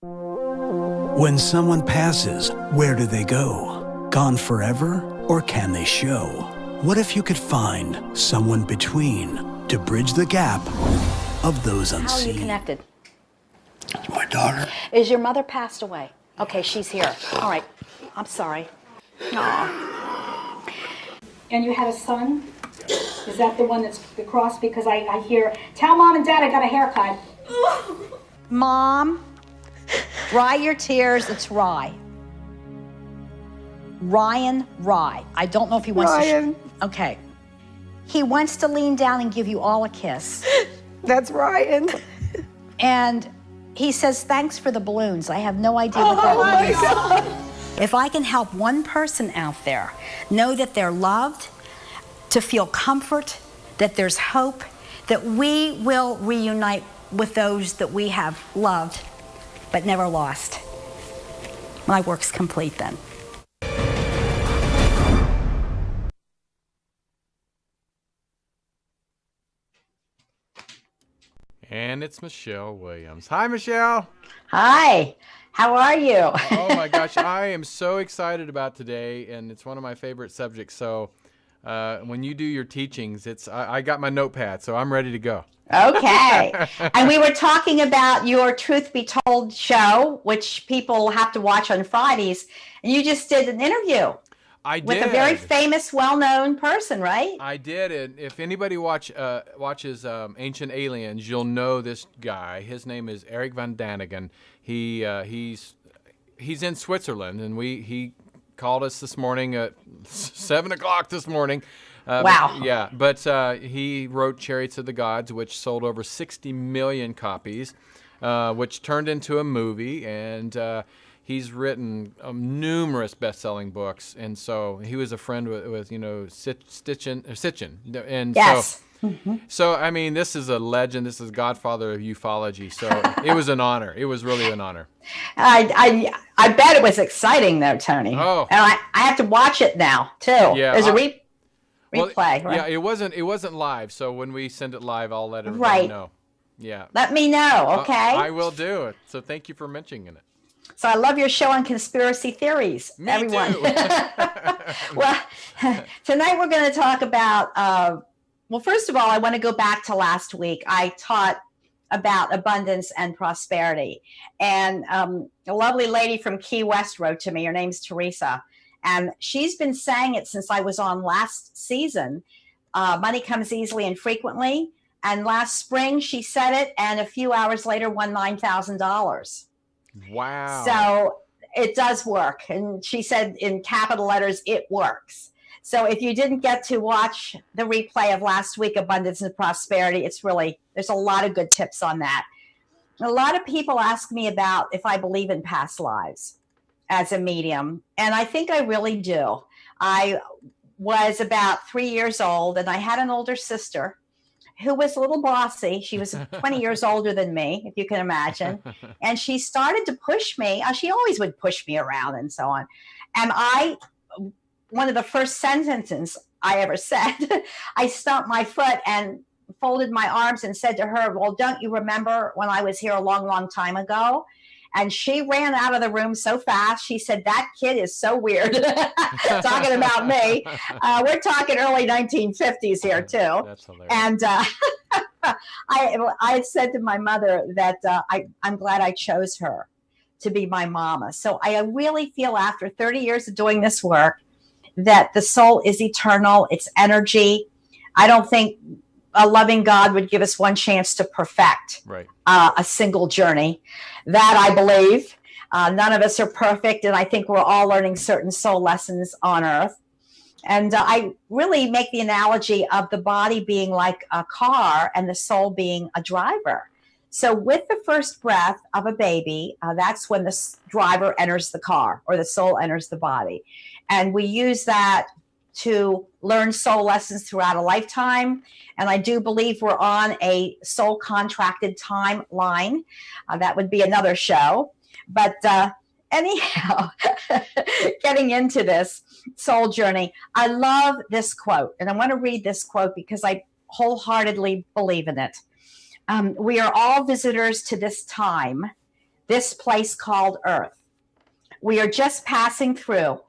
When someone passes, where do they go? Gone forever? Or can they show? What if you could find someone between to bridge the gap of those unseen? How are you connected? My daughter. Is your mother passed away? Okay, she's here. All right. I'm sorry. Aw. And you had a son? Is that the one that's the cross? Because I hear, tell mom and dad I got a haircut. Mom, dry your tears. It's Rye. Ryan Rye. I don't know if he wants Ryan. to. Okay. He wants to lean down and give you all a kiss. That's Ryan. And he says, thanks for the balloons. I have no idea what that means. God. If I can help one person out there know that they're loved, to feel comfort, that there's hope, that we will reunite with those that we have loved but never lost, my work's complete then. And it's Michele Williams. Hi, Michele. Hi, how are you? Oh my gosh, I am so excited about today, and it's one of my favorite subjects. So when you do your teachings, I got my notepad, so I'm ready to go. Okay. And we were talking about your Truth Be Told show, which people have to watch on Fridays, and you just did an interview. I did. With a very famous, well-known person, right? I did. And if anybody watches Ancient Aliens, you'll know this guy. His name is Eric Van Daniken. He's in Switzerland, and he called us this morning at 7 o'clock this morning. Wow. But he wrote Chariots of the Gods, which sold over 60 million copies, which turned into a movie, and he's written numerous best-selling books, and so he was a friend with Sitchin, and yes. So I mean, this is a legend. This is Godfather of ufology. So it was an honor. It was really an honor. I bet it was exciting though, Tony. Oh. And I have to watch it now too. Yeah. There's a replay, right? Yeah, it wasn't live. So when we send it live, I'll let everybody know. Yeah. Let me know, okay? I will do it. So thank you for mentioning it. So I love your show on conspiracy theories, Me everyone. too. Well, tonight we're going to talk about, well, first of all, I want to go back to last week. I taught about abundance and prosperity. And a lovely lady from Key West wrote to me. Her name's Teresa. And she's been saying it since I was on last season. Money comes easily and frequently. And last spring, she said it, and a few hours later won $9,000. Wow. So it does work. And she said in capital letters, it works. So if you didn't get to watch the replay of last week, Abundance and Prosperity, it's really, there's a lot of good tips on that. A lot of people ask me about if I believe in past lives as a medium. And I think I really do. I was about 3 years old, and I had an older sister who was a little bossy. She was 20 years older than me, if you can imagine. And she started to push me. She always would push me around and so on. And one of the first sentences I ever said, I stomped my foot and folded my arms and said to her, well, don't you remember when I was here a long, long time ago? And she ran out of the room so fast. She said, that kid is so weird. Talking about me. We're talking early 1950s here, too. That's hilarious. And I said to my mother that I'm glad I chose her to be my mama. So I really feel after 30 years of doing this work that the soul is eternal. It's energy. I don't think a loving God would give us one chance to perfect a single journey. That I believe. None of us are perfect, and I think we're all learning certain soul lessons on earth. And I really make the analogy of the body being like a car and the soul being a driver. So with the first breath of a baby, that's when the driver enters the car or the soul enters the body. And we use that to learn soul lessons throughout a lifetime. And I do believe we're on a soul contracted timeline. That would be another show. But anyhow, getting into this soul journey, I love this quote. And I want to read this quote because I wholeheartedly believe in it. We are all visitors to this time, this place called Earth. We are just passing through.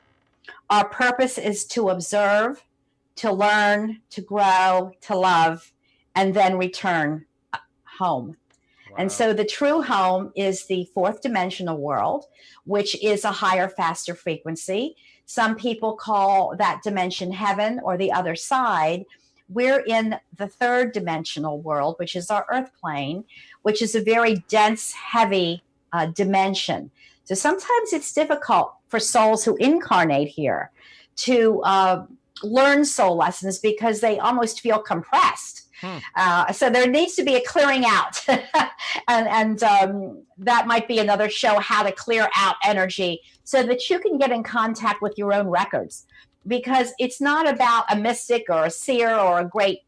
Our purpose is to observe, to learn, to grow, to love, and then return home. Wow. And so the true home is the fourth dimensional world, which is a higher, faster frequency. Some people call that dimension heaven or the other side. We're in the third dimensional world, which is our earth plane, which is a very dense, heavy dimension. So sometimes it's difficult for souls who incarnate here to learn soul lessons because they almost feel compressed. So there needs to be a clearing out. and that might be another show, how to clear out energy so that you can get in contact with your own records. Because it's not about a mystic or a seer or a great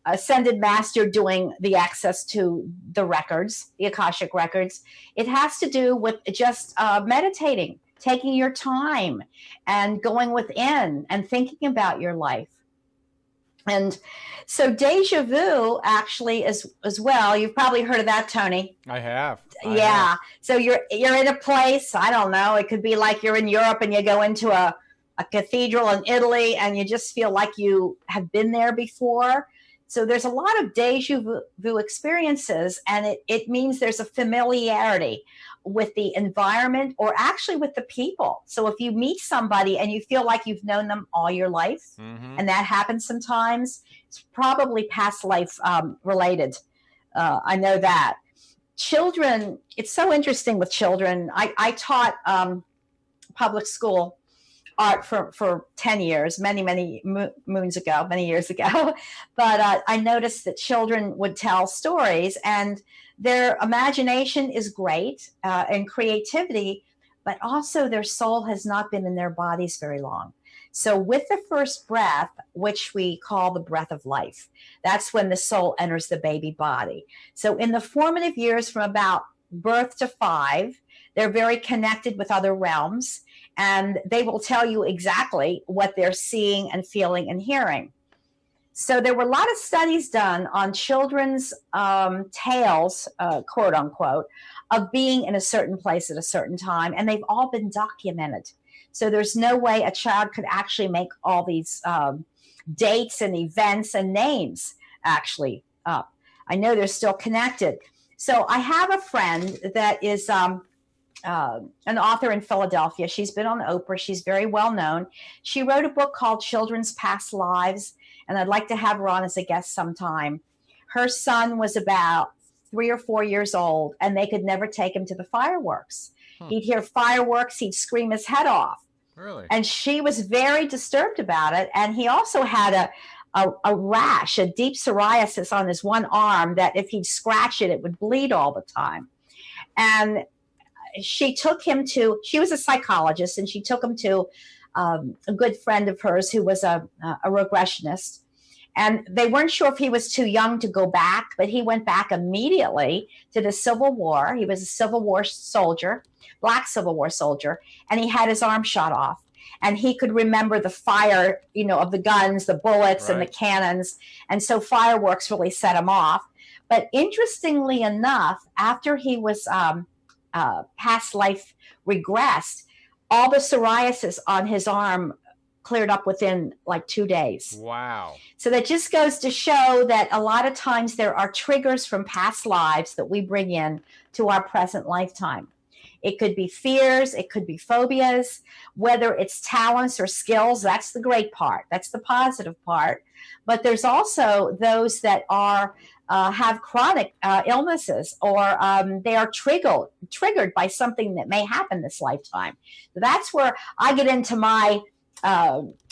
ascended master doing the access to the records, the Akashic records. It has to do with just meditating, taking your time and going within and thinking about your life. And so deja vu actually as well, you've probably heard of that, Tony. I have. Yeah. So you're in a place, I don't know, it could be like you're in Europe and you go into a cathedral in Italy and you just feel like you have been there before. So there's a lot of deja vu experiences, and it means there's a familiarity with the environment or actually with the people. So if you meet somebody and you feel like you've known them all your life, and that happens sometimes, it's probably past life related. I know that. Children, it's so interesting with children. I taught public school art for 10 years, many moons ago, many years ago. But I noticed that children would tell stories and their imagination is great and creativity, but also their soul has not been in their bodies very long. So with the first breath, which we call the breath of life, that's when the soul enters the baby body. So in the formative years from about birth to 5, they're very connected with other realms, and they will tell you exactly what they're seeing and feeling and hearing. So there were a lot of studies done on children's tales, quote unquote, of being in a certain place at a certain time, and they've all been documented. So there's no way a child could actually make all these dates and events and names actually up. I know they're still connected. So I have a friend that is an author in Philadelphia. She's been on Oprah. She's very well known. She wrote a book called Children's Past Lives, and I'd like to have her on as a guest sometime. Her son was about 3 or 4 years old, and they could never take him to the fireworks. He'd hear fireworks, he'd scream his head off. Really? And she was very disturbed about it. And he also had a rash, a deep psoriasis on his one arm that if he'd scratch it, it would bleed all the time. And she took him to, she was a psychologist, and she took him to a good friend of hers who was a regressionist. And they weren't sure if he was too young to go back, but he went back immediately to the Civil War. He was a Civil War soldier, Black Civil War soldier, and he had his arm shot off. And he could remember the fire, of the guns, the bullets, and the cannons. And so fireworks really set him off. But interestingly enough, after he was past life regressed, all the psoriasis on his arm cleared up within like 2 days. Wow. So that just goes to show that a lot of times there are triggers from past lives that we bring in to our present lifetime. It could be fears, it could be phobias, whether it's talents or skills. That's the great part. That's the positive part. But there's also those that are have chronic illnesses, or they are triggered by something that may happen this lifetime. So that's where I get into my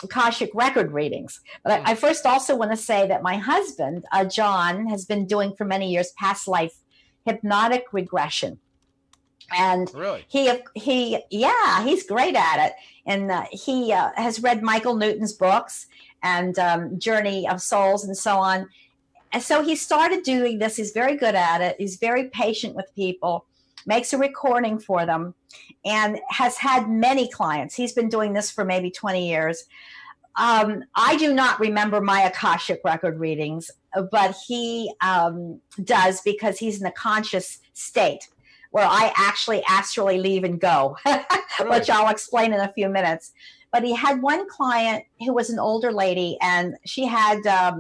Akashic record readings. But I first also want to say that my husband, John, has been doing for many years past life hypnotic regression. And really? he's great at it. And he has read Michael Newton's books and Journey of Souls and so on. And so he started doing this. He's very good at it. He's very patient with people, makes a recording for them, and has had many clients. He's been doing this for maybe 20 years. I do not remember my Akashic record readings, but he does, because he's in a conscious state where I actually astrally leave and go, which I'll explain in a few minutes. But he had one client who was an older lady, and she had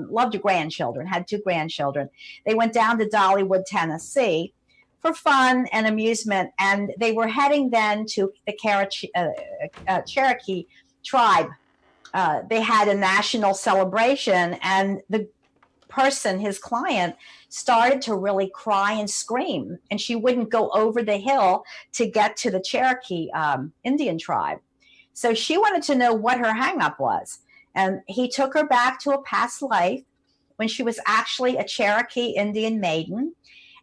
loved grandchildren, had 2 grandchildren. They went down to Dollywood, Tennessee for fun and amusement, and they were heading then to the Cherokee tribe. They had a national celebration, and the person, his client, started to really cry and scream, and she wouldn't go over the hill to get to the Cherokee Indian tribe. So she wanted to know what her hang-up was. And he took her back to a past life when she was actually a Cherokee Indian maiden.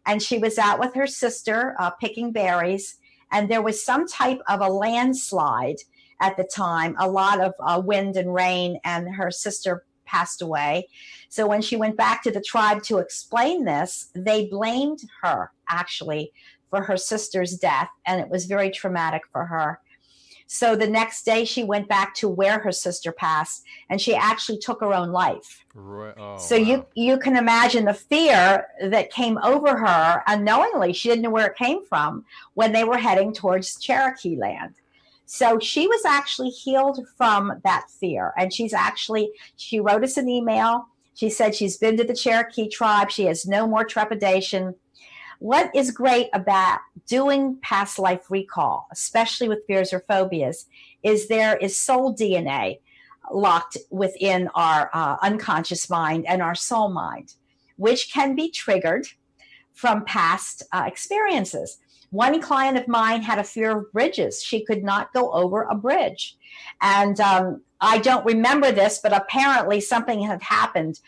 And she was out with her sister picking berries. And there was some type of a landslide at the time, a lot of wind and rain, and her sister passed away. So when she went back to the tribe to explain this, they blamed her actually for her sister's death. And it was very traumatic for her. So the next day she went back to where her sister passed, and she actually took her own life. Right. Oh, so wow. you can imagine the fear that came over her unknowingly. She didn't know where it came from when they were heading towards Cherokee land. So she was actually healed from that fear. And she wrote us an email. She said she's been to the Cherokee tribe. She has no more trepidation. What is great about doing past life recall, especially with fears or phobias, is there is soul DNA locked within our unconscious mind and our soul mind, which can be triggered from past experiences. One client of mine had a fear of bridges. She could not go over a bridge. And I don't remember this, but apparently something had happened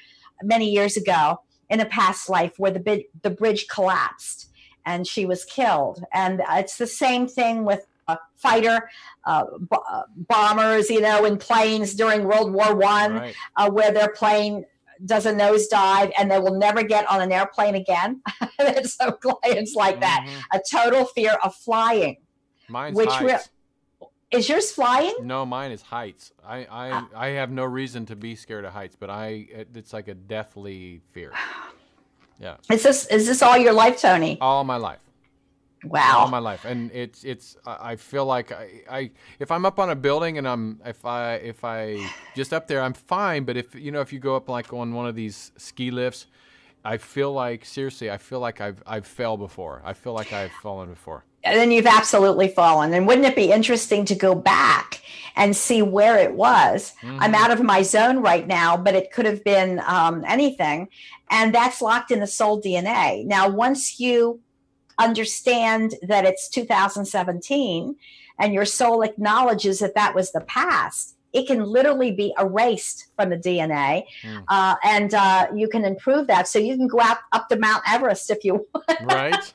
many years ago in a past life where the bridge collapsed and she was killed. And it's the same thing with fighter bombers, in planes during World War I, Right. Where their plane does a nosedive and they will never get on an airplane again. It's so clients like that. A total fear of flying. Mine's heights. Is yours flying? No, mine is heights. I have no reason to be scared of heights, but it's like a deathly fear. Yeah. Is this all your life, Tony? All my life. Wow. All my life. And I feel like I if I'm up on a building and if I just up there, I'm fine. But if you go up like on one of these ski lifts, I feel like I've fell before. I feel like I've fallen before. And then you've absolutely fallen. And wouldn't it be interesting to go back and see where it was? I'm out of my zone right now, but it could have been anything. And that's locked in the soul DNA. Now, once you understand that it's 2017 and your soul acknowledges that was the past, it can literally be erased from the DNA. And you can improve that. So you can go up to Mount Everest if you want. Right.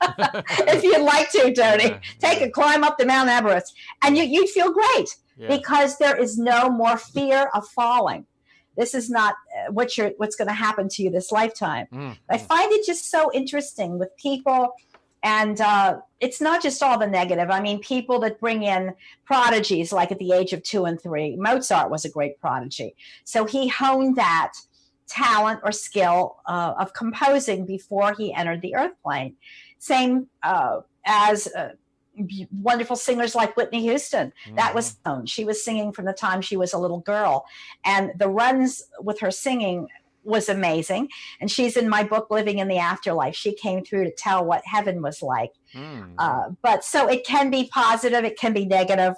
If you'd like to, Tony. Take a climb up to Mount Everest. And you'd feel great because there is no more fear of falling. This is not what's going to happen to you this lifetime. I find it just so interesting with people. And it's not just all the negative. I mean, people that bring in prodigies, like at the age of 2 and 3. Mozart was a great prodigy. So he honed that talent or skill of composing before he entered the earth plane. Same as wonderful singers like Whitney Houston. That was honed. She was singing from the time she was a little girl. And the runs with her singing was amazing. And she's in my book, Living in the Afterlife. She came through to tell what heaven was like. But so it can be positive, it can be negative.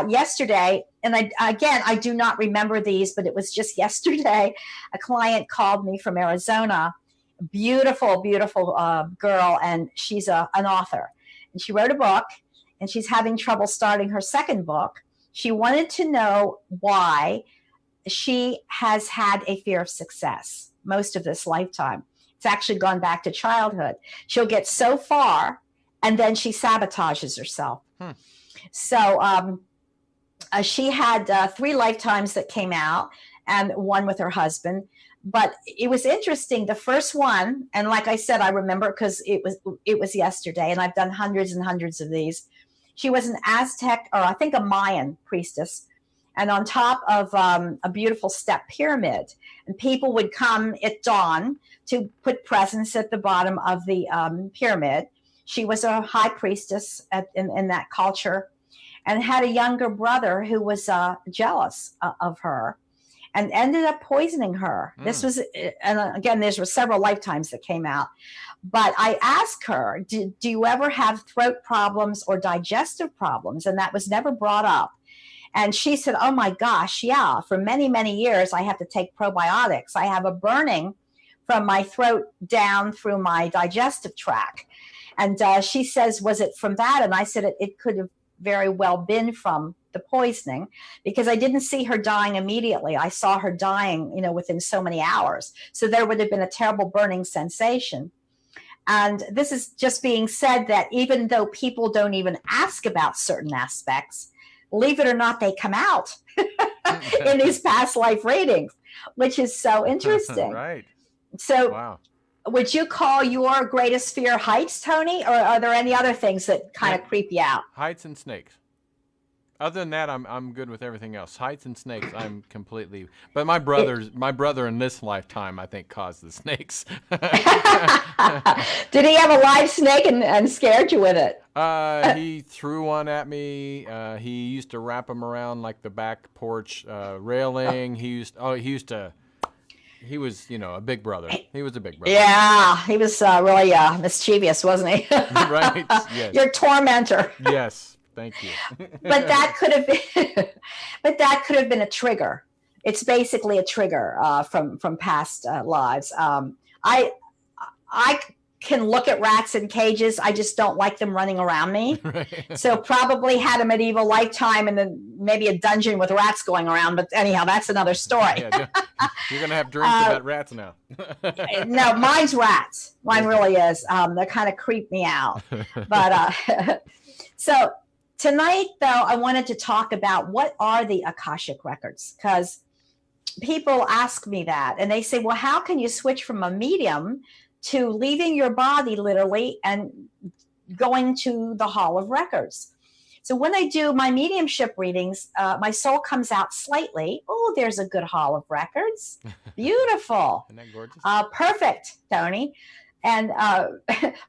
Yesterday, and I do not remember these, but it was just yesterday, a client called me from Arizona, beautiful, beautiful girl, and she's an author. And she wrote a book, and she's having trouble starting her second book. She wanted to know why she has had a fear of success most of this lifetime. It's actually gone back to childhood. She'll get so far, and then she sabotages herself. So she had 3 lifetimes that came out, and one with her husband. But it was interesting. The first one, and like I said, I remember because it was yesterday, and I've done hundreds and hundreds of these. She was an Aztec, or I think a Mayan priestess, and on top of a beautiful step pyramid. And people would come at dawn to put presents at the bottom of the pyramid. She was a high priestess in that culture, and had a younger brother who was jealous of her, and ended up poisoning her. This was, and again, there were several lifetimes that came out. But I asked her, do you ever have throat problems or digestive problems? And that was never brought up. And she said, oh my gosh, yeah, for many, many years, I have to take probiotics. I have a burning from my throat down through my digestive tract. And she says, was it from that? And I said, it could have very well been from the poisoning, because I didn't see her dying immediately. I saw her dying, within so many hours. So there would have been a terrible burning sensation. And this is just being said that even though people don't even ask about certain aspects, believe it or not, they come out in these past life readings, which is so interesting. Right. So wow. Would you call your greatest fear heights, Tony, or are there any other things that kind of creep you out? Heights and snakes. Other than that, I'm good with everything else. Heights and snakes, I'm completely. But my brother in this lifetime, I think, caused the snakes. Did he have a live snake and scared you with it? He threw one at me. He used to wrap them around like the back porch railing. He was, a big brother. He was a big brother. Yeah, he was really mischievous, wasn't he? Right. Yes. Your tormentor. Yes. Thank you. But that could have been a trigger. It's basically a trigger from past lives. I can look at rats in cages. I just don't like them running around me. Right. So probably had a medieval lifetime and then maybe a dungeon with rats going around. But anyhow, that's another story. Yeah, you're going to have dreams about rats now. No, mine's rats. Mine really is. They kind of creep me out. But so tonight, though, I wanted to talk about what are the Akashic records, because people ask me that and they say, well, how can you switch from a medium to leaving your body literally and going to the Hall of Records? So when I do my mediumship readings, my soul comes out slightly. Oh, there's a good Hall of Records. Beautiful. Isn't that gorgeous? Perfect, Tony. And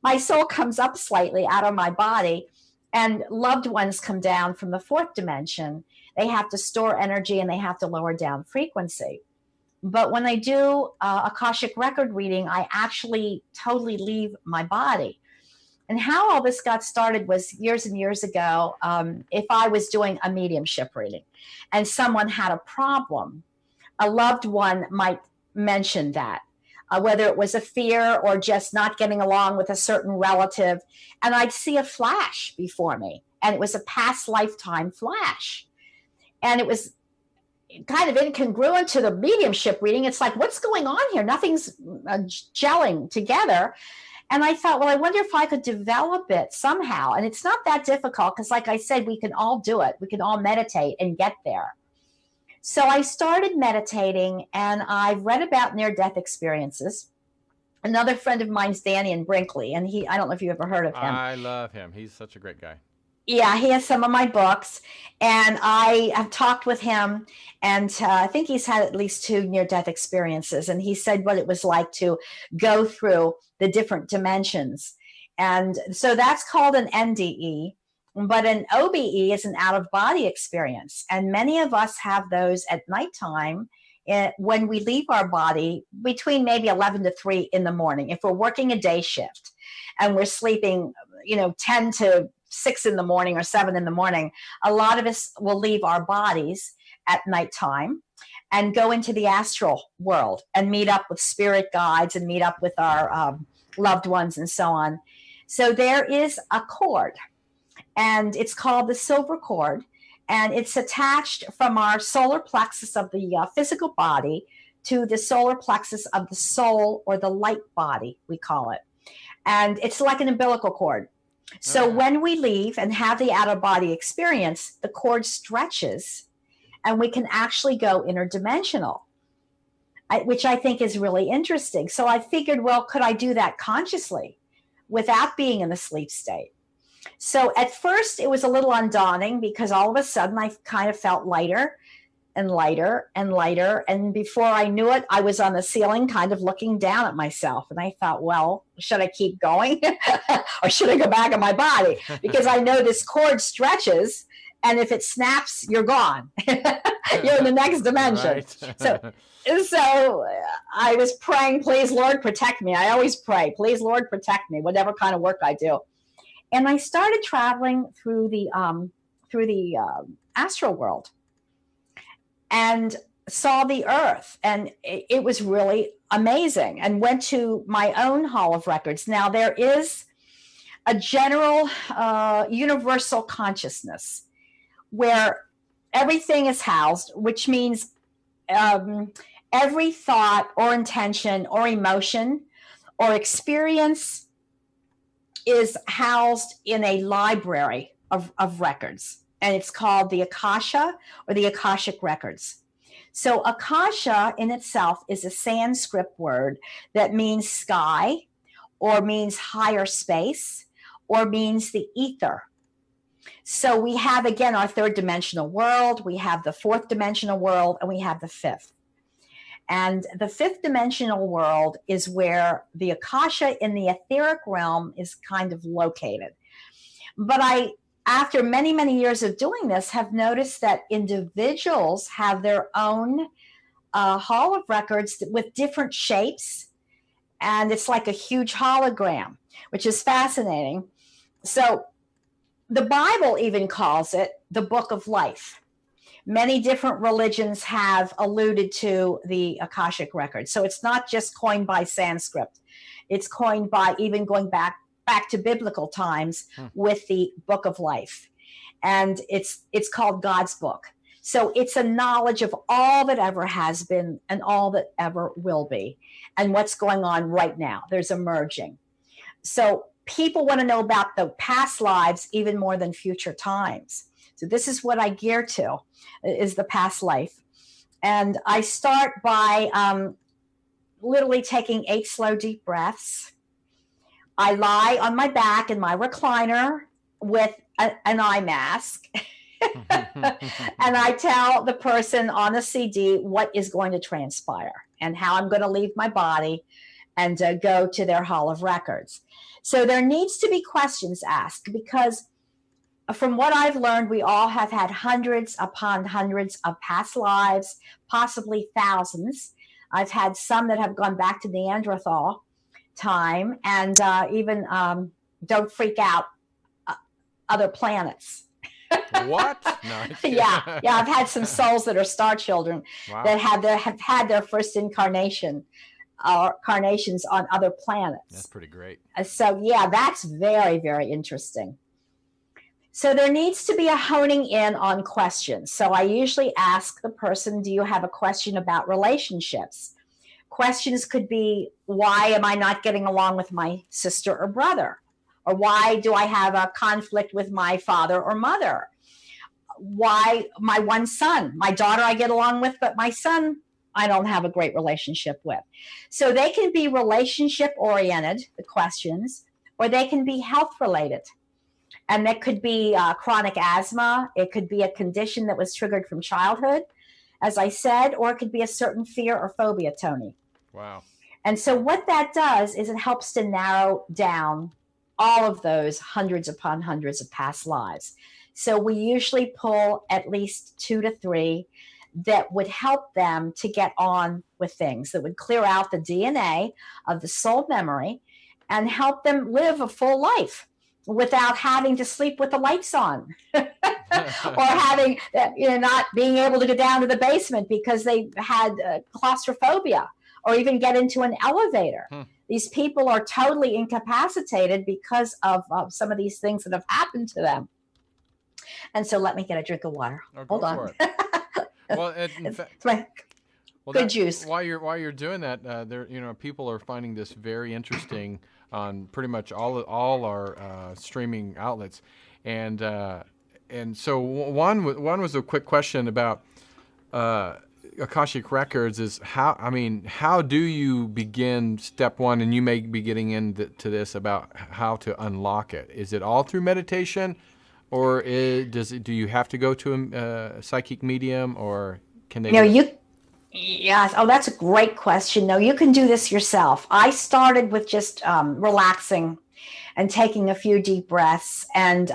my soul comes up slightly out of my body, and loved ones come down from the fourth dimension. They have to store energy and they have to lower down frequency. But when I do Akashic record reading, I actually totally leave my body. And how all this got started was years and years ago. If I was doing a mediumship reading and someone had a problem, a loved one might mention that, whether it was a fear or just not getting along with a certain relative. And I'd see a flash before me, and it was a past lifetime flash. And it was kind of incongruent to the mediumship reading. It's like, what's going on here? Nothing's gelling together. And I thought, well, I wonder if I could develop it somehow. And it's not that difficult because, like I said, we can all do it. We can all meditate and get there. So I started meditating, and I read about near-death experiences. Another friend of mine's Danny in Brinkley, and I don't know if you ever heard of him. I love him. He's such a great guy. Yeah, he has some of my books, and I have talked with him, and I think he's had at least 2 near-death experiences, and he said what it was like to go through the different dimensions. And so that's called an NDE, but an OBE is an out-of-body experience, and many of us have those at nighttime when we leave our body between maybe 11 to 3 in the morning. If we're working a day shift and we're sleeping, 10 to 6 in the morning or 7 in the morning, a lot of us will leave our bodies at nighttime and go into the astral world and meet up with spirit guides and meet up with our loved ones and so on. So there is a cord, and it's called the silver cord, and it's attached from our solar plexus of the physical body to the solar plexus of the soul, or the light body, we call it. And it's like an umbilical cord. So when we leave and have the out-of-body experience, the cord stretches and we can actually go interdimensional, which I think is really interesting. So I figured, well, could I do that consciously without being in the sleep state? So at first it was a little undaunting because all of a sudden I kind of felt lighter. and lighter and lighter. And before I knew it, I was on the ceiling kind of looking down at myself. And I thought, well, should I keep going or should I go back in my body? Because I know this cord stretches, and if it snaps, you're gone. You're in the next dimension. Right. So I was praying, please, Lord, protect me. I always pray, please, Lord, protect me, whatever kind of work I do. And I started traveling through the astral world and saw the earth. And it was really amazing, and went to my own Hall of Records. Now, there is a general universal consciousness where everything is housed, which means every thought or intention or emotion or experience is housed in a library of records, and it's called the Akasha or the Akashic records. So Akasha in itself is a Sanskrit word that means sky, or means higher space, or means the ether. So we have, again, our third dimensional world, we have the fourth dimensional world, and we have the fifth. And the fifth dimensional world is where the Akasha in the etheric realm is kind of located. But I, after many, many years of doing this, have noticed that individuals have their own Hall of Records with different shapes. And it's like a huge hologram, which is fascinating. So the Bible even calls it the Book of Life. Many different religions have alluded to the Akashic record. So it's not just coined by Sanskrit. It's coined by even going back to biblical times with the Book of Life. And it's called God's book. So it's a knowledge of all that ever has been and all that ever will be, and what's going on right now. There's a merging. So people want to know about the past lives even more than future times. So this is what I gear to, is the past life. And I start by literally taking 8 slow, deep breaths. I lie on my back in my recliner with an eye mask. And I tell the person on the CD what is going to transpire and how I'm going to leave my body and go to their Hall of Records. So there needs to be questions asked, because from what I've learned, we all have had hundreds upon hundreds of past lives, possibly thousands. I've had some that have gone back to Neanderthal time, and even don't freak out, other planets. What? No, yeah. I've had some souls that are star children that have had their first incarnations on other planets. That's pretty great. So yeah, that's very, very interesting. So there needs to be a honing in on questions. So I usually ask the person, do you have a question about relationships? Questions could be, why am I not getting along with my sister or brother? Or why do I have a conflict with my father or mother? Why my one son? My daughter I get along with, but my son I don't have a great relationship with. So they can be relationship oriented, the questions, or they can be health related. And that could be chronic asthma. It could be a condition that was triggered from childhood, as I said, or it could be a certain fear or phobia, Tony. Wow. And so what that does is it helps to narrow down all of those hundreds upon hundreds of past lives. So we usually pull at least 2 to 3 that would help them to get on with things, that would clear out the DNA of the soul memory and help them live a full life without having to sleep with the lights on or having, not being able to go down to the basement because they had claustrophobia or even get into an elevator. These people are totally incapacitated because of some of these things that have happened to them. And so let me get a drink of water. Hold on. Well, in fact, good juice. While you're doing that, people are finding this very interesting on pretty much all our streaming outlets, and so one was a quick question about Akashic Records. Is how do you begin step one? And you may be getting into this about how to unlock it. Is it all through meditation? Or do you have to go to a psychic medium, or Can they? You know, yes. Oh, that's a great question. No, you can do this yourself. I started with just relaxing and taking a few deep breaths and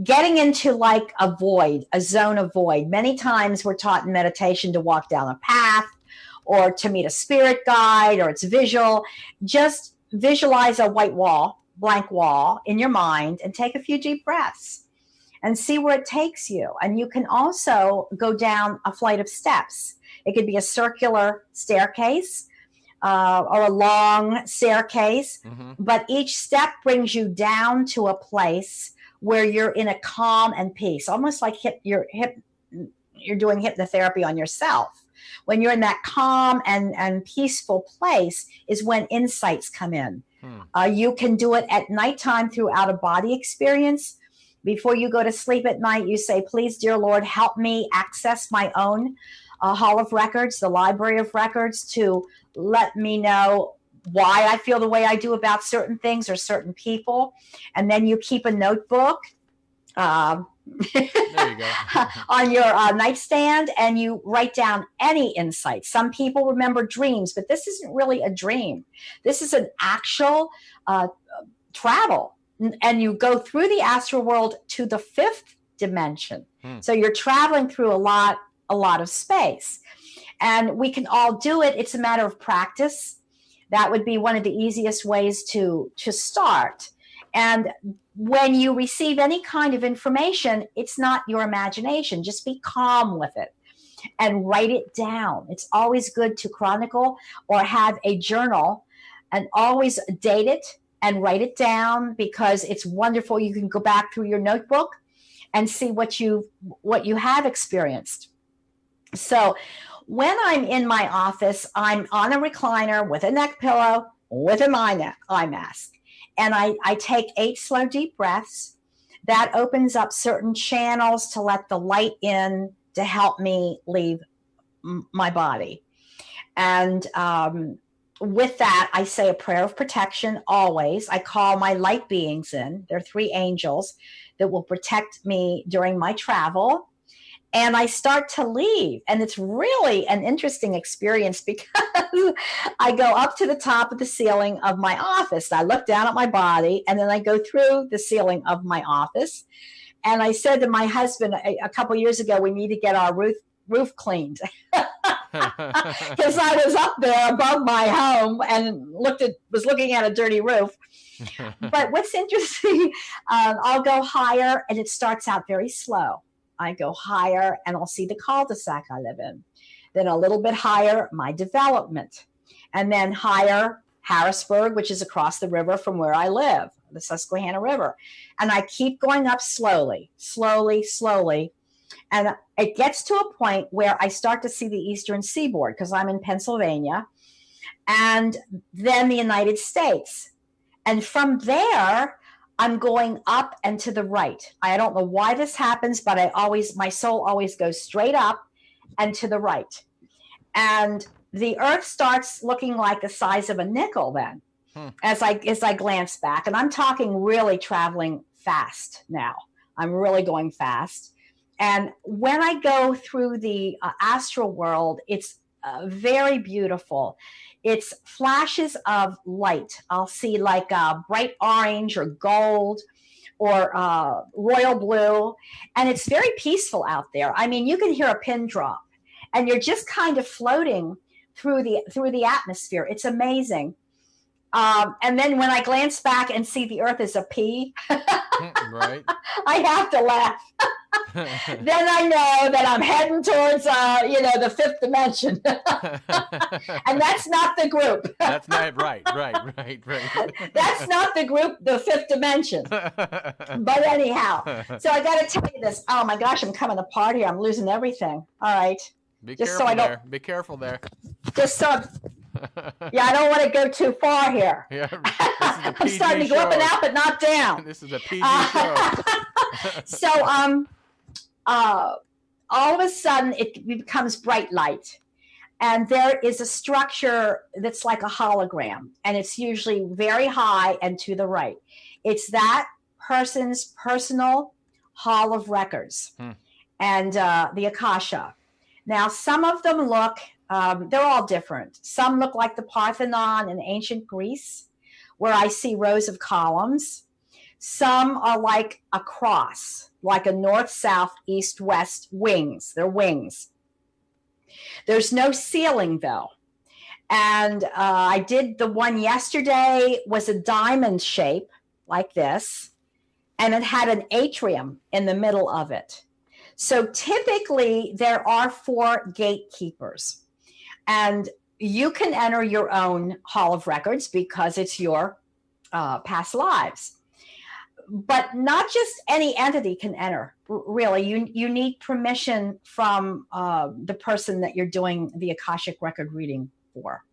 getting into like a void, a zone of void. Many times we're taught in meditation to walk down a path or to meet a spirit guide, or it's visual. Just visualize a white wall, blank wall in your mind, and take a few deep breaths and see where it takes you. And you can also go down a flight of steps. It could be a circular staircase or a long staircase, but each step brings you down to a place where you're in a calm and peace, almost like you're doing hypnotherapy on yourself. When you're in that calm and peaceful place is when insights come in. You can do it at nighttime through out-of-body experience. Before you go to sleep at night, you say, please, dear Lord, help me access my own hall of records, the library of records, to let me know why I feel the way I do about certain things or certain people. And then you keep a notebook There you go. on your nightstand, and you write down any insights. Some people remember dreams, but this isn't really a dream. This is an actual travel. And you go through the astral world to the fifth dimension. So you're traveling through a lot of space. And we can all do it. It's a matter of practice. That would be one of the easiest ways to start. And when you receive any kind of information, it's not your imagination. Just be calm with it and write it down. It's always good to chronicle or have a journal and always date it and write it down, because it's wonderful. You can go back through your notebook and see what you have experienced. So when I'm in my office, I'm on a recliner with a neck pillow, with an eye mask. And I take 8 slow, deep breaths. That opens up certain channels to let the light in to help me leave my body. And with that, I say a prayer of protection always. I call my light beings in. There are 3 angels that will protect me during my travel. And I start to leave. And it's really an interesting experience, because I go up to the top of the ceiling of my office. I look down at my body, and then I go through the ceiling of my office. And I said to my husband a couple years ago, we need to get our roof cleaned. Because I was up there above my home and was looking at a dirty roof. But what's interesting, I'll go higher, and it starts out very slow. I go higher, and I'll see the cul-de-sac I live in. Then a little bit higher, my development. And then higher, Harrisburg, which is across the river from where I live, the Susquehanna River. And I keep going up slowly, slowly, slowly. And it gets to a point where I start to see the Eastern Seaboard, because I'm in Pennsylvania, and then the United States. And from there, I'm going up and to the right. I don't know why this happens, but my soul always goes straight up and to the right. And the earth starts looking like the size of a nickel then, as I glance back. And I'm talking really traveling fast now. I'm really going fast. And when I go through the astral world, it's very beautiful. It's flashes of light. I'll see like bright orange or gold or royal blue. And it's very peaceful out there. I mean, you can hear a pin drop, and you're just kind of floating through the atmosphere. It's amazing. And then when I glance back and see the earth as a pea, Right. I have to laugh. Then I know that I'm heading towards, the fifth dimension. And that's not the group. That's not right. That's not the group, the fifth dimension. But anyhow, so I got to tell you this. Oh my gosh, I'm coming apart here. I'm losing everything. All right. Be careful there. Just so, yeah, I don't want to go too far here. Yeah, this is a PG I'm starting to go up and out, but not down. This is a PG show. So, all of a sudden, it becomes bright light. And there is a structure that's like a hologram. And it's usually very high and to the right. It's that person's personal hall of records and the Akasha. Now, some of them look, they're all different. Some look like the Parthenon in ancient Greece, where I see rows of columns. Some are like a cross, like a north, south, east, west wings. They're wings. There's no ceiling, though. And I did the one yesterday, was a diamond shape like this, and it had an atrium in the middle of it. So typically there are 4 gatekeepers, and you can enter your own Hall of Records because it's your past lives. But not just any entity can enter, really. You need permission from the person that you're doing the Akashic record reading for.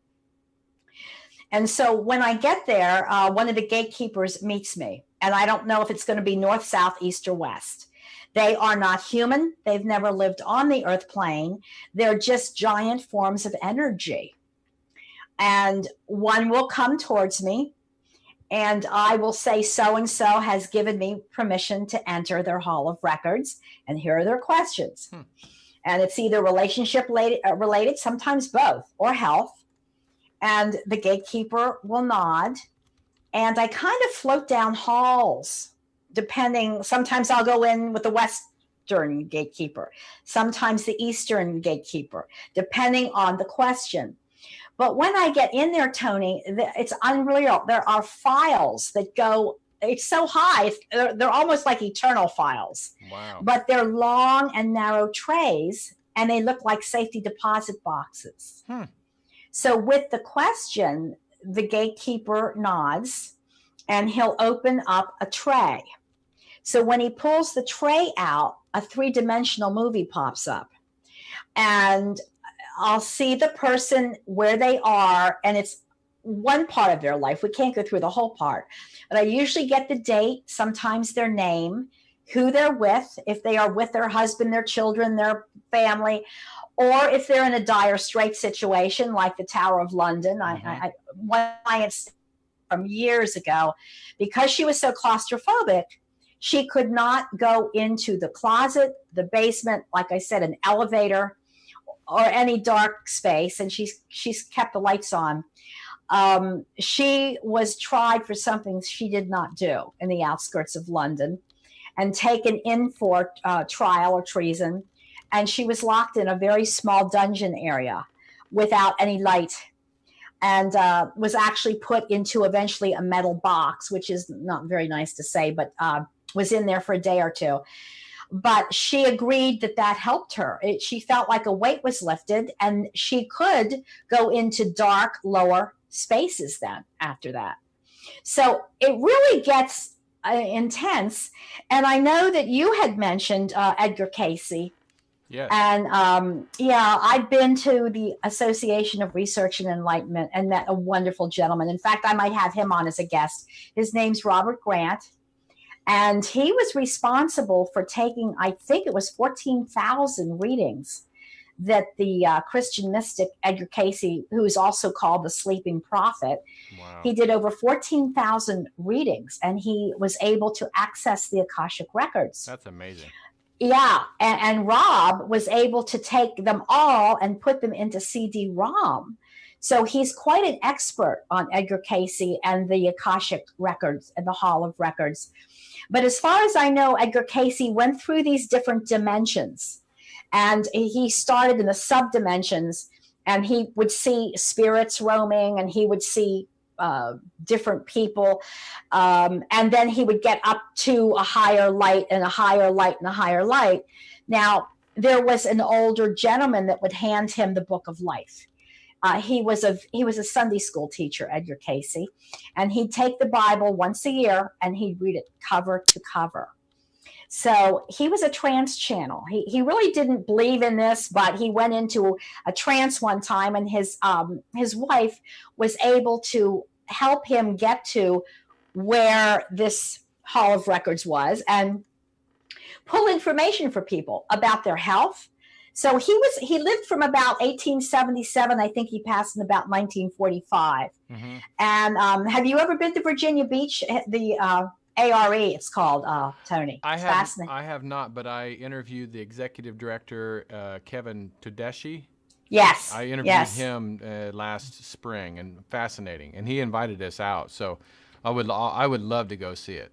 And so when I get there, one of the gatekeepers meets me, and I don't know if it's going to be north, south, east, or west. They are not human. They've never lived on the earth plane. They're just giant forms of energy. And one will come towards me, and I will say, so-and-so has given me permission to enter their Hall of Records, and here are their questions. And it's either relationship related, sometimes both, or health. And the gatekeeper will nod, and I kind of float down halls, depending. Sometimes I'll go in with the Western gatekeeper, sometimes the Eastern gatekeeper, depending on the question. But when I get in there, Tony, it's unreal. There are files that go, it's so high, they're almost like eternal files. Wow. But they're long and narrow trays, and they look like safety deposit boxes. So with the question, the gatekeeper nods, and he'll open up a tray. So when he pulls the tray out, a 3-dimensional movie pops up. And I'll see the person where they are, and it's one part of their life. We can't go through the whole part. But I usually get the date, sometimes their name, who they're with, if they are with their husband, their children, their family, or if they're in a dire straight situation like the Tower of London. One client from years ago, because she was so claustrophobic, she could not go into the closet, the basement, like I said, an elevator, or any dark space, and she's kept the lights on. She was tried for something she did not do in the outskirts of London, and taken in for trial or treason. And she was locked in a very small dungeon area without any light, and was actually put into eventually a metal box, which is not very nice to say, but was in there for a day or two. But she agreed that helped her. She felt like a weight was lifted, and she could go into dark, lower spaces then after that. So it really gets intense. And I know that you had mentioned Edgar Cayce. Yes. And I've been to the Association of Research and Enlightenment and met a wonderful gentleman. In fact, I might have him on as a guest. His name's Robert Grant. And he was responsible for taking, I think it was 14,000 readings that the Christian mystic Edgar Cayce, who is also called the Sleeping Prophet, Wow. He did over 14,000 readings, and he was able to access the Akashic records. That's amazing. Yeah, and Rob was able to take them all and put them into CD-ROM. So he's quite an expert on Edgar Cayce and the Akashic records and the Hall of Records. But as far as I know, Edgar Cayce went through these different dimensions, and he started in the sub-dimensions, and he would see spirits roaming, and he would see different people, and then he would get up to a higher light and a higher light and a higher light. Now, there was an older gentleman that would hand him the Book of Life. He was a Sunday school teacher, Edgar Cayce, and he'd take the Bible once a year and he'd read it cover to cover. So he was a trance channel. He really didn't believe in this, but he went into a trance one time, and his wife was able to help him get to where this Hall of Records was and pull information for people about their health. So he lived from about 1877. I think he passed in about 1945. Mm-hmm. And have you ever been to Virginia Beach, the ARE, it's called, Tony. It's fascinating. I have not, but I interviewed the executive director, Kevin Tedeschi. Yes. I interviewed him last spring, and fascinating. And he invited us out, so I would love to go see it.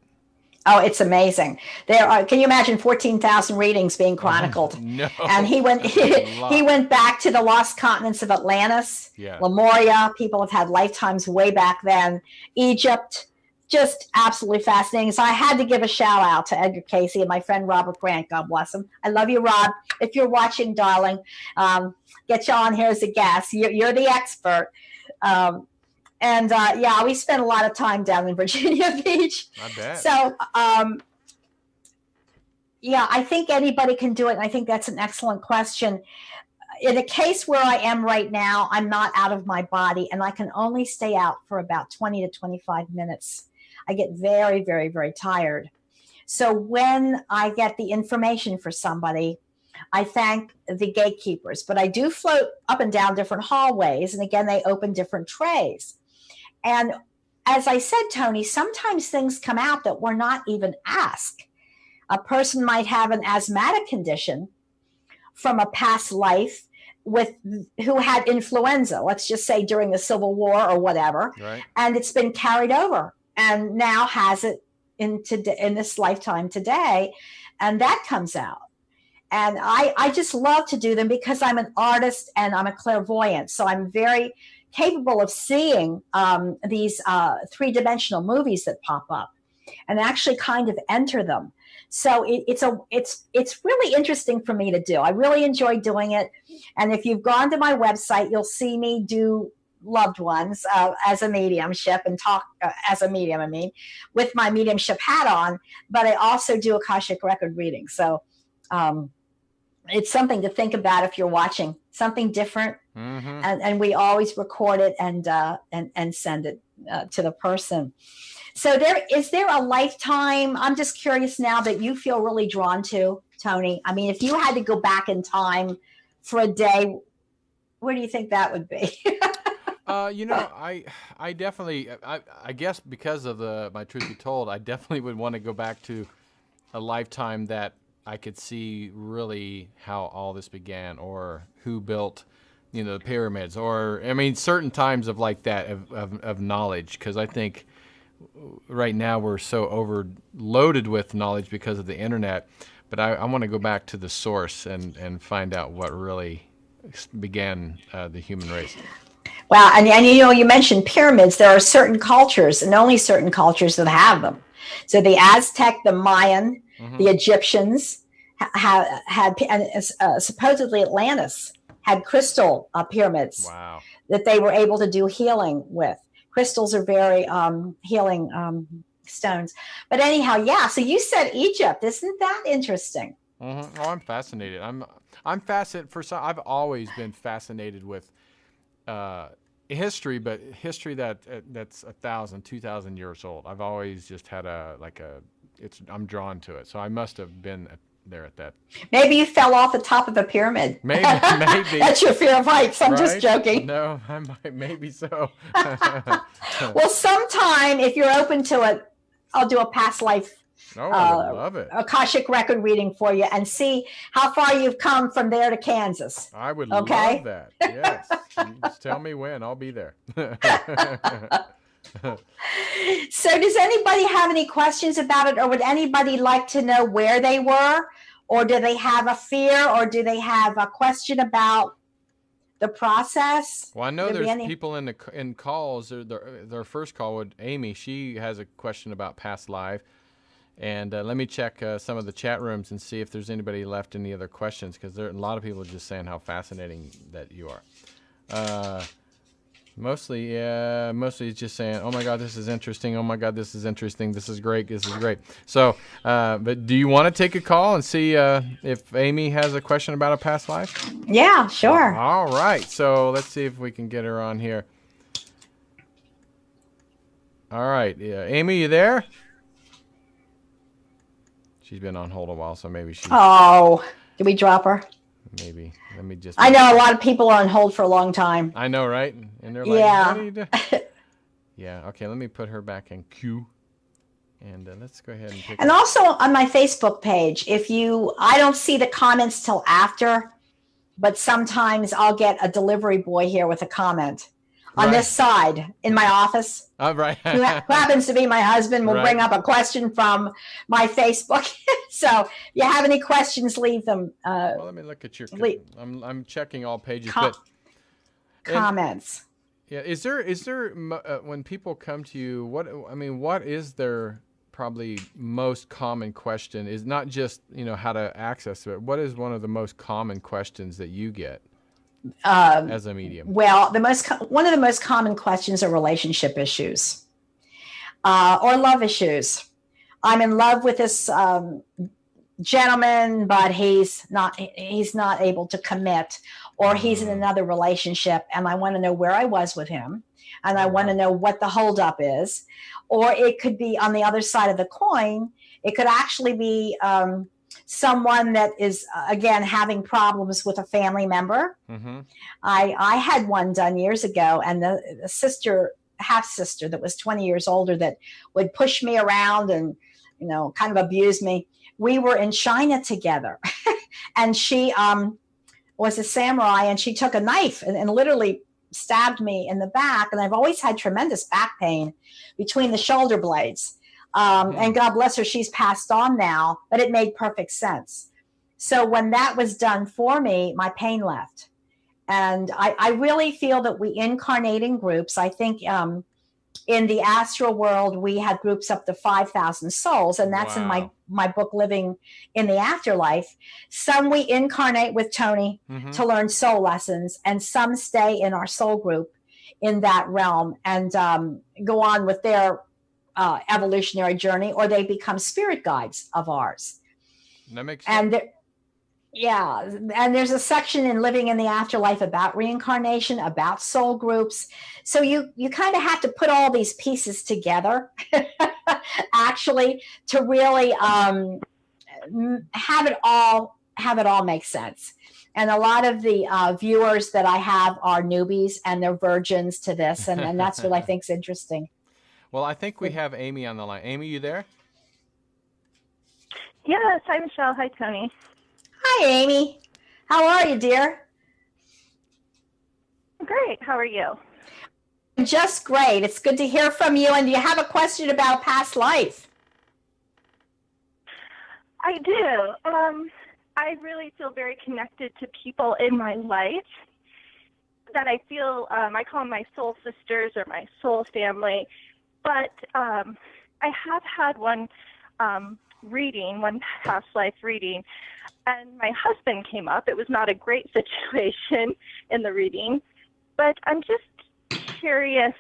Oh, it's amazing. Can you imagine 14,000 readings being chronicled? No. And he went back to the lost continents of Atlantis, Lemuria. People have had lifetimes way back then. Egypt, just absolutely fascinating. So I had to give a shout out to Edgar Casey and my friend Robert Grant. God bless him. I love you, Rob. If you're watching, darling, get you on here as a guest. You're the expert. We spent a lot of time down in Virginia Beach. I bet. So, I think anybody can do it. And I think that's an excellent question. In a case where I am right now, I'm not out of my body, and I can only stay out for about 20 to 25 minutes. I get very, very, very tired. So when I get the information for somebody, I thank the gatekeepers. But I do float up and down different hallways. And again, they open different trays. And as I said, Tony, sometimes things come out that were not even asked. A person might have an asthmatic condition from a past life who had influenza, let's just say during the Civil War or whatever, right. And it's been carried over and now has it in this lifetime today, and that comes out. And I just love to do them because I'm an artist and I'm a clairvoyant, so I'm very capable of seeing these three-dimensional movies that pop up and actually kind of enter them. So it's really interesting for me to do. I really enjoy doing it. And if you've gone to my website, you'll see me do loved ones as a mediumship and talk as a medium, with my mediumship hat on. But I also do Akashic record reading. So it's something to think about if you're watching, something different. Mm-hmm. And we always record it and send it to the person. So is there a lifetime, I'm just curious now, that you feel really drawn to, Tony? I mean, if you had to go back in time for a day, where do you think that would be? I definitely, I guess because of my truth be told, I definitely would want to go back to a lifetime that I could see really how all this began, or who built, the pyramids, or, certain times of like that, of knowledge. Because I think right now we're so overloaded with knowledge because of the internet, but I want to go back to the source and find out what really began the human race. Wow. And you mentioned pyramids. There are certain cultures, and only certain cultures, that have them. So the Aztec, the Mayan, mm-hmm. the Egyptians had and supposedly Atlantis had crystal pyramids. Wow. That they were able to do healing with. Crystals are very healing stones. But anyhow, so you said Egypt. Isn't that interesting? Mm-hmm. Oh, I'm fascinated. I'm fascinated. I've always been fascinated with history, but history that's 1,000, 2,000 years old. I've always just had I'm drawn to it. So I must have been there at that. Maybe you fell off the top of a pyramid. Maybe. That's your fear of heights. I'm just joking. No, I might, maybe so. Well, sometime, if you're open to it, I'll do a past life I love it. Akashic record reading for you and see how far you've come from there to Kansas. I would love that. Yes. You just tell me when. I'll be there. So does anybody have any questions about it, or would anybody like to know where they were, or do they have a fear, or do they have a question about the process? Well, I know there's people in calls. Their first call with Amy, she has a question about past life. And let me check some of the chat rooms and see if there's anybody left any other questions, because there are a lot of people just saying how fascinating that you are. Mostly it's just saying, oh my God, this is interesting. Oh my God, this is interesting. This is great. This is great. So, but do you want to take a call and see if Amy has a question about a past life? Yeah, sure. All right. So let's see if we can get her on here. All right. Amy, you there? She's been on hold a while, so maybe she... Oh, did we drop her? Maybe. Let me just... I know a lot of people are on hold for a long time. I know, right? And they're like, yeah. What are you doing? Yeah, okay, let me put her back in queue. And let's go ahead and pick. And also on my Facebook page, I don't see the comments till after, but sometimes I'll get a delivery boy here with a comment on this side in my office. Oh, right. who happens to be my husband will Right. bring up a question from my Facebook. So if you have any questions, leave them. Well, let me look at your. I'm checking all pages, Comments. Yeah, is there when people come to you, what is their probably most common question? Is not just how to access it. What is one of the most common questions that you get as a medium? Well, one of the most common questions are relationship issues or love issues. I'm in love with this gentleman, but he's not able to commit, or he's in another relationship, and I want to know where I was with him, and I want to know what the holdup is. Or it could be on the other side of the coin. It could actually be someone that is, again, having problems with a family member. Mm-hmm. I had one done years ago, and the half sister that was 20 years older that would push me around and, kind of abuse me. We were in China together, and she was a samurai, and she took a knife and literally stabbed me in the back. And I've always had tremendous back pain between the shoulder blades. And God bless her, she's passed on now, but it made perfect sense. So when that was done for me, my pain left. And I really feel that we incarnate in groups. I think in the astral world, we have groups up to 5,000 souls, and that's in my book, Living in the Afterlife. Some we incarnate with Tony to learn soul lessons, and some stay in our soul group in that realm and go on with their evolutionary journey, or they become spirit guides of ours. That makes sense. And there's a section in Living in the Afterlife about reincarnation, about soul groups. So you kind of have to put all these pieces together, actually, to really have it all make sense. And a lot of the viewers that I have are newbies, and they're virgins to this, and that's what I think is interesting. Well, I think we have Amy on the line. Amy, you there? Yes. Hi, Michelle. Hi, Tony. Hi, Amy. How are you, dear? Great. How are you? Just great. It's good to hear from you. And do you have a question about past life? I do. I really feel very connected to people in my life that I feel, I call them my soul sisters or my soul family. But I have had one past life reading, and my husband came up. It was not a great situation in the reading, but I'm just curious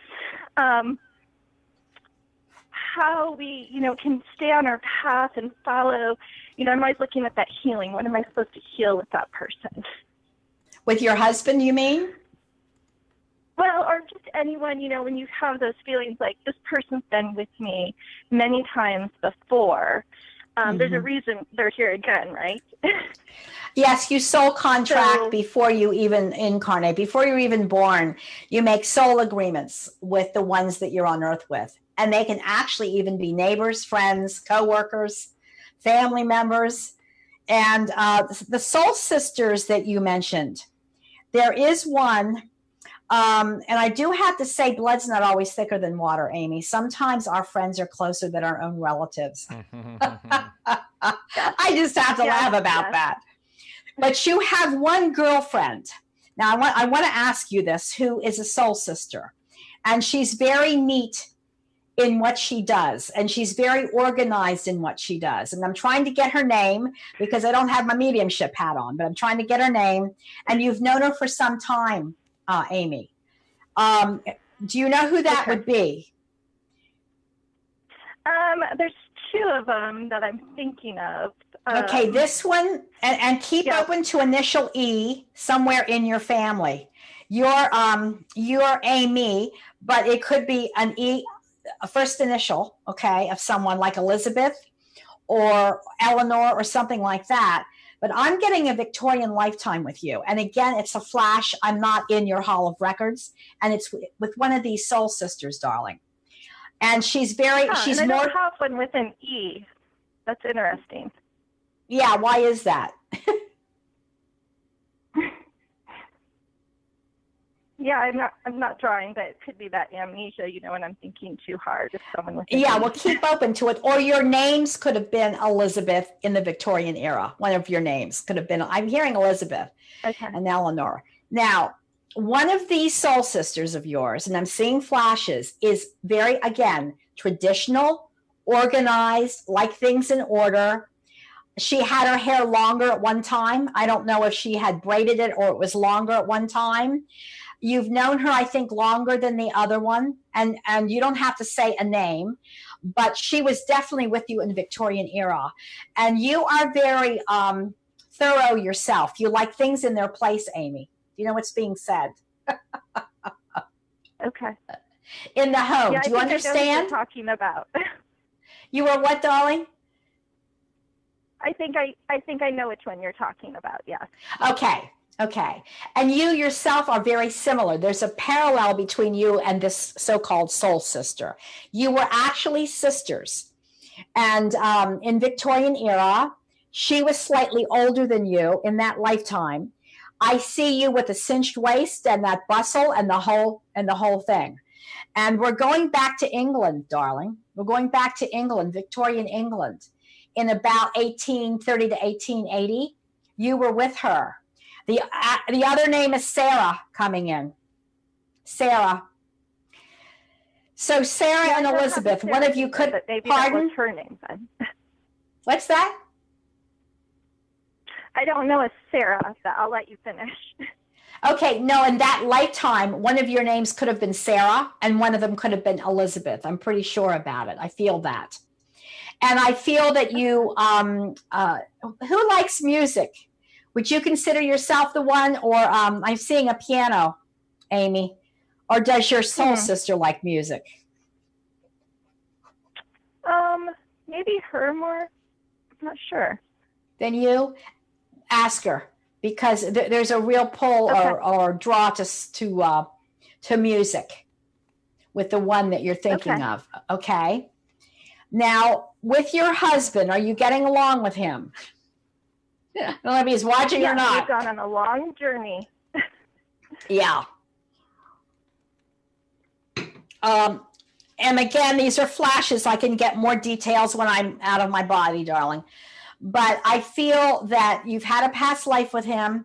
how we, can stay on our path and follow. I'm always looking at that healing. What am I supposed to heal with that person? With your husband, you mean? Well, or just anyone, when you have those feelings like this person's been with me many times before. There's a reason they're here again, right? Yes, you soul contract before you even incarnate, before you're even born. You make soul agreements with the ones that you're on earth with. And they can actually even be neighbors, friends, co-workers, family members. And the soul sisters that you mentioned, there is one. And I do have to say, blood's not always thicker than water, Amy. Sometimes our friends are closer than our own relatives. I just have to laugh about that. But you have one girlfriend. Now, I want to ask you this, who is a soul sister. And she's very neat in what she does. And she's very organized in what she does. And I'm trying to get her name because I don't have my mediumship hat on, but I'm trying to get her name. And you've known her for some time. Amy, do you know who that would be? There's two of them that I'm thinking of. Okay, this one, and keep open to initial E somewhere in your family. You're Amy, but it could be an E, a first initial, okay, of someone like Elizabeth or Eleanor or something like that. But I'm getting a Victorian lifetime with you. And again, it's a flash. I'm not in your Hall of Records. And it's with one of these soul sisters, darling. And she's very, she's and I more. don't have one with an E. That's interesting. Yeah, why is that? Yeah, I'm not drawing, but it could be that amnesia, when I'm thinking too hard. If someone with Yeah, well, keep open to it. Or your names could have been Elizabeth in the Victorian era. One of your names could have been, I'm hearing Elizabeth and Eleanor. Now, one of these soul sisters of yours, and I'm seeing flashes, is very, again, traditional, organized, like things in order. She had her hair longer at one time. I don't know if she had braided it or it was longer at one time. You've known her, I think, longer than the other one, and you don't have to say a name, but she was definitely with you in the Victorian era. And you are very thorough yourself. You like things in their place, Amy. You know what's being said. Okay. In the home. Yeah, Do you understand? I know what you're talking about. You were what, darling? I think I know which one you're talking about. Yes. Okay. And you yourself are very similar. There's a parallel between you and this so-called soul sister. You were actually sisters. And in Victorian era, she was slightly older than you in that lifetime. I see you with a cinched waist and that bustle and the whole thing. And we're going back to England, darling. We're going back to England, Victorian England. In about 1830 to 1880, you were with her. The other name is Sarah coming in. Sarah. So Sarah and Elizabeth, one of you could, but maybe pardon? that was her name then. What's that? I don't know a Sarah, but I'll let you finish. Okay, no, in that lifetime, one of your names could have been Sarah and one of them could have been Elizabeth. I'm pretty sure about it. I feel that. And I feel that you, who likes music? Would you consider yourself the one, or I'm seeing a piano, Amy, or does your soul sister like music? Maybe her more. I'm not sure. Then you ask her, because there's a real pull or draw to music with the one that you're thinking of. Okay. Now, with your husband, are you getting along with him? I don't know if he's watching or not. We've gone on a long journey. Yeah. And again, these are flashes. I can get more details when I'm out of my body, darling. But I feel that you've had a past life with him,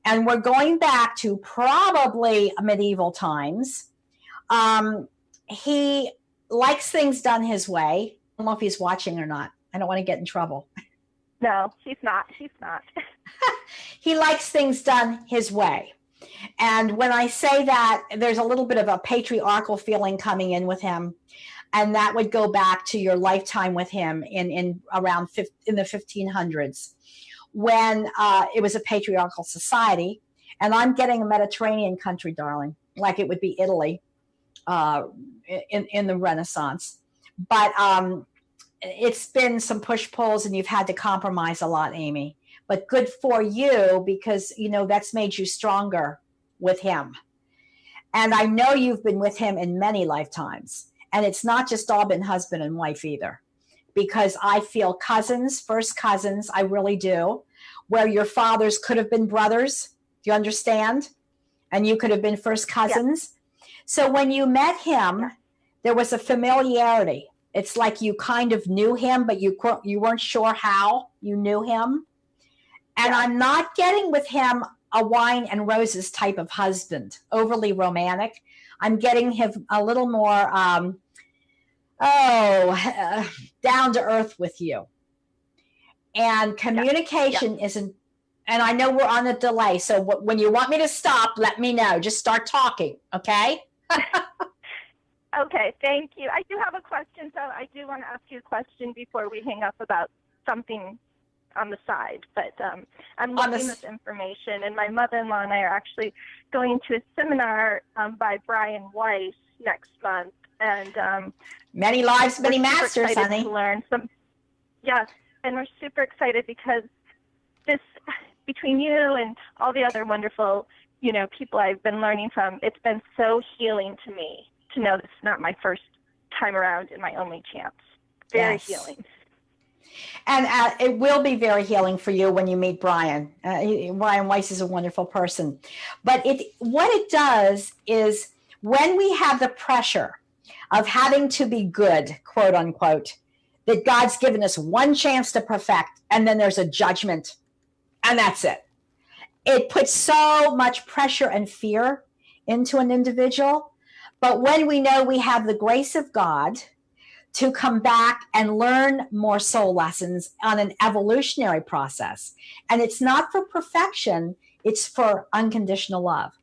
and we're going back to probably medieval times. He likes things done his way. I don't know if he's watching or not. I don't want to get in trouble. No, she's not. She's not. He likes things done his way. And when I say that, there's a little bit of a patriarchal feeling coming in with him. And that would go back to your lifetime with him in the 1500s, when it was a patriarchal society. And I'm getting a Mediterranean country, darling, like it would be Italy in the Renaissance. But it's been some push-pulls, and you've had to compromise a lot, Amy. But good for you, because, that's made you stronger with him. And I know you've been with him in many lifetimes. And it's not just all been husband and wife either, because I feel cousins, first cousins, I really do, where your fathers could have been brothers. Do you understand? And you could have been first cousins. Yeah. So when you met him, there was a familiarity. It's like you kind of knew him, but you weren't sure how you knew him. And I'm not getting with him a wine and roses type of husband, overly romantic. I'm getting him a little more down to earth with you. And communication isn't, and I know we're on a delay, so when you want me to stop, let me know. Just start talking, okay? Okay, thank you. I do have a question, so I do want to ask you a question before we hang up about something on the side. But I'm looking this information, and my mother-in-law and I are actually going to a seminar by Brian Weiss next month. And many lives, many masters, honey. To learn some, yes, and we're super excited because this, between you and all the other wonderful, people I've been learning from, it's been so healing to me to know this is not my first time around and my only chance. Very Yes. healing. And it will be very healing for you when you meet Brian. Brian Weiss is a wonderful person. But what it does is when we have the pressure of having to be good, quote unquote, that God's given us one chance to perfect, and then there's a judgment, and that's it. It puts so much pressure and fear into an individual. But when we know we have the grace of God to come back and learn more soul lessons on an evolutionary process. And it's not for perfection, it's for unconditional love.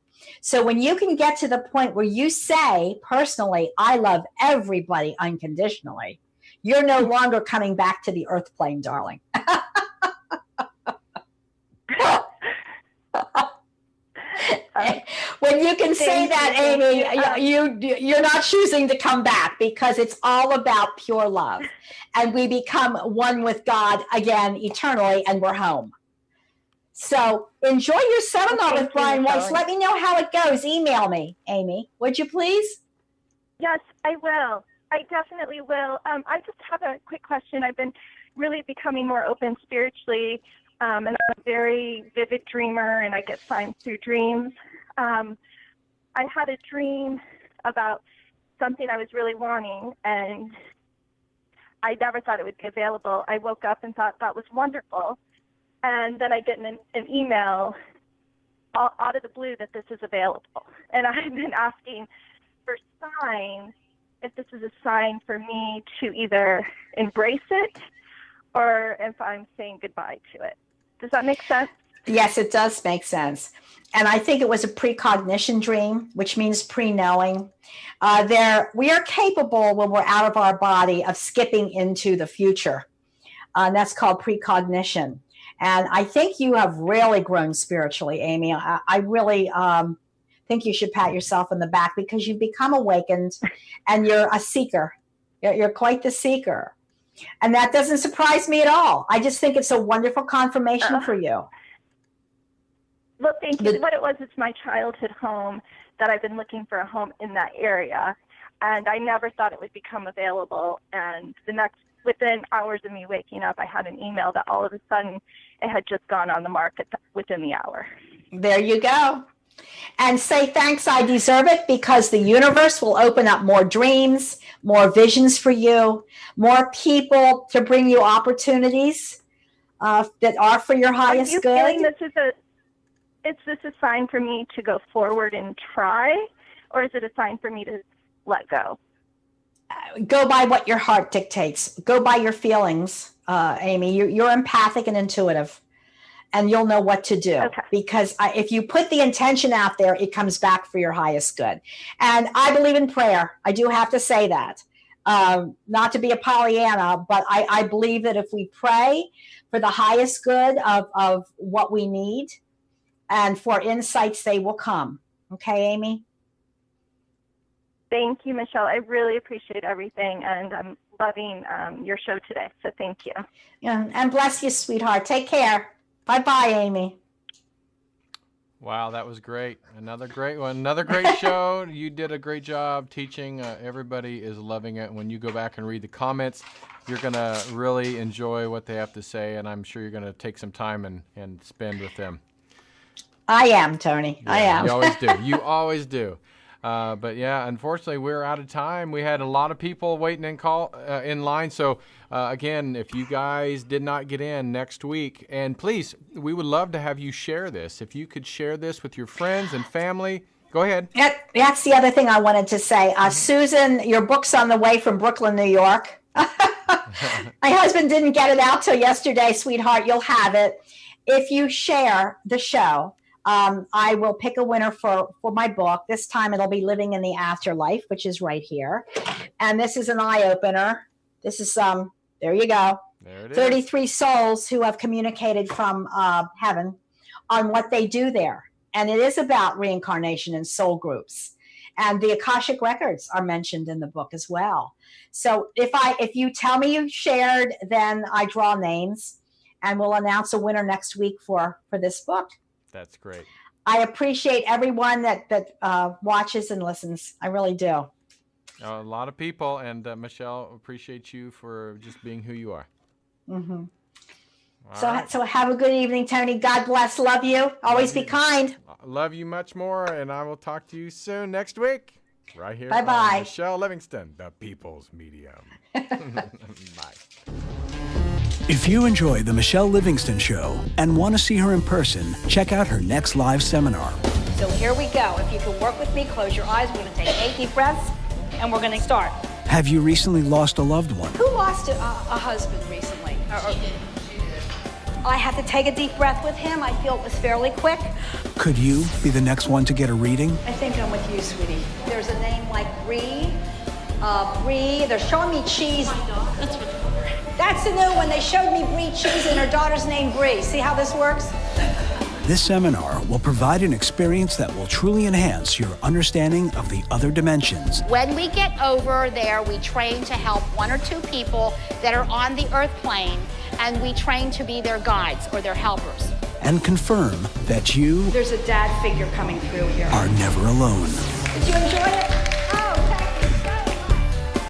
So when you can get to the point where you say, personally, I love everybody unconditionally, you're no longer coming back to the earth plane, darling. When you can say that, Amy, you're not choosing to come back, because it's all about pure love. And we become one with God again eternally, and we're home. So enjoy your seminar with Brian Weiss. Let me know how it goes. Email me, Amy. Would you please? Yes, I will. I definitely will. I just have a quick question. I've been really becoming more open spiritually, and I'm a very vivid dreamer, and I get signs through dreams. I had a dream about something I was really wanting, and I never thought it would be available. I woke up and thought that was wonderful, and then I get an email out of the blue that this is available. And I've been asking for signs, if this is a sign for me to either embrace it or if I'm saying goodbye to it. Does that make sense? Yes, it does make sense. And I think it was a precognition dream, which means pre-knowing. We are capable, when we're out of our body, of skipping into the future. And that's called precognition. And I think you have really grown spiritually, Amy. I really think you should pat yourself on the back, because you've become awakened and you're a seeker. You're quite the seeker. And that doesn't surprise me at all. I just think it's a wonderful confirmation for you. Well, thank you. What it was, it's my childhood home that I've been looking for a home in that area. And I never thought it would become available. And within hours of me waking up, I had an email that all of a sudden it had just gone on the market within the hour. There you go. And say thanks, I deserve it, because the universe will open up more dreams, more visions for you, more people to bring you opportunities that are for your highest good. Are you feeling is this a sign for me to go forward and try, or is it a sign for me to let go? Go by what your heart dictates. Go by your feelings, Amy. You're empathic and intuitive, and you'll know what to do. Okay. Because if you put the intention out there, it comes back for your highest good. And I believe in prayer. I do have to say that. Not to be a Pollyanna, but I believe that if we pray for the highest good of what we need, and for insights, they will come. Okay, Amy? Thank you, Michelle. I really appreciate everything, and I'm loving your show today, so thank you. Yeah, and bless you, sweetheart. Take care. Bye-bye, Amy. Wow, that was great. Another great one. Another great show. You did a great job teaching. Everybody is loving it. When you go back and read the comments, you're going to really enjoy what they have to say, and I'm sure you're going to take some time and spend with them. I am, Tony. Yeah, I am. You always do. You always do. But yeah, unfortunately, we're out of time. We had a lot of people waiting in line. So again, if you guys did not get in next week, and please, we would love to have you share this. If you could share this with your friends and family, go ahead. That's the other thing I wanted to say. Susan, your book's on the way from Brooklyn, New York. My husband didn't get it out till yesterday, sweetheart. You'll have it. If you share the show, I will pick a winner for my book. This time it'll be Living in the Afterlife, which is right here. And this is an eye-opener. This is, there you go. There it is. 33 souls who have communicated from heaven on what they do there. And it is about reincarnation and soul groups. And the Akashic records are mentioned in the book as well. So if you tell me you shared, then I draw names, and we'll announce a winner next week for this book. That's great. I appreciate everyone that watches and listens. I really do. A lot of people, and Michele, appreciate you for just being who you are. Mm-hmm. All So, right. so have a good evening, Tony. God bless. Love you. Always be kind. Love you much more, and I will talk to you soon next week, right here Bye-bye. on Michele Livingston, the People's Medium. Bye. If you enjoy The Michele Livingston Show and want to see her in person, check out her next live seminar. So here we go. If you can work with me, close your eyes. We're going to take 8 deep breaths, and we're going to start. Have you recently lost a loved one? Who lost a husband recently? I have to take a deep breath with him. I feel it was fairly quick. Could you be the next one to get a reading? I think I'm with you, sweetie. There's a name like Bree. Bree. They're showing me cheese. That's the new one. They showed me Bree cheese and her daughter's name Bree. See how this works? This seminar will provide an experience that will truly enhance your understanding of the other dimensions. When we get over there, we train to help 1 or 2 people that are on the earth plane, and we train to be their guides or their helpers. And confirm that you There's a dad figure coming through here. are never alone. Did you enjoy it?